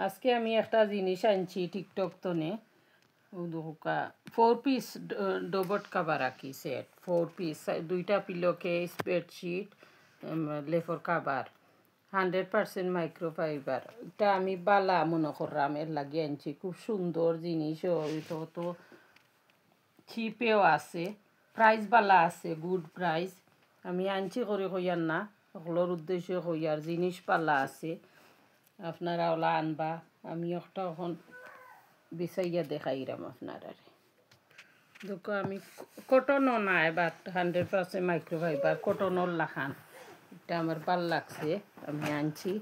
আজকে আমি একটা জিনিস আনছি টিকটক তনে দুকা 4 পিস ডবট কাবার রাখি সেট 4 পিস 2টা পিলো কেস বেডশিট লেফর কাবার 100% মাইক্রোফাইবার। এটা আমি বালা মনে করলাম এর লাগিয়ে আনছি, খুব সুন্দর জিনিস, তো চিপেও আছে, প্রাইস বালা আছে, গুড প্রাইস। আমি আনছি করে হইয়ার না, ওগুলোর উদ্দেশ্যে হইয়ার জিনিস পালা আছে, আপনারা ওলা আনবা। আমি একটা এখন বিচাইয়া দেখাইরাম আপনারা। দেখো আমি কটনও না, এবার 100% মাইক্রোফাইবার কটনের লাখান, এটা আমার ভাল লাগছে, আমি আনছি।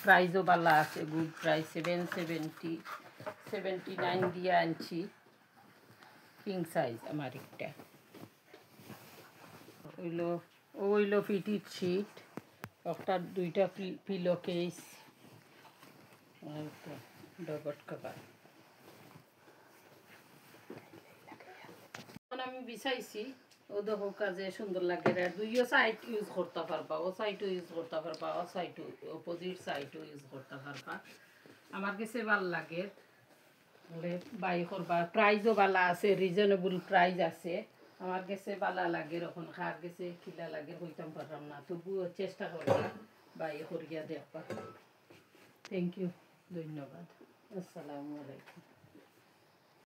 প্রাইসও ভালো আছে, গুড প্রাইস, 779 দিয়ে আনছি, কিং সাইজ আমার একটা। ওইলো ফিটিড শিট, একটা 2টা পিলো কেস, ডবট কভার। আমি বিছাইছি, ও দেখো কাজে সুন্দর লাগে। দুইও সাইড ইউজ করতে পারবা, ও সাইডও ইউজ করতে পারবা, ও সাইডও অপোজিট সাইডও ইউজ করতে পারবা। আমার কাছে ভাল লাগে, বলে বাই করবা। প্রাইসও ভালো আছে, রিজনেবল প্রাইস আছে, আমার কাছে ভালো লাগে। এখন খার গেছে খিলা লাগে হইতাম পারলাম না, তবুও চেষ্টা করবা বাই করিয়া দেখবা। থ্যাংক ইউ, ধন্যবাদ, আসসালামু আলাইকুম।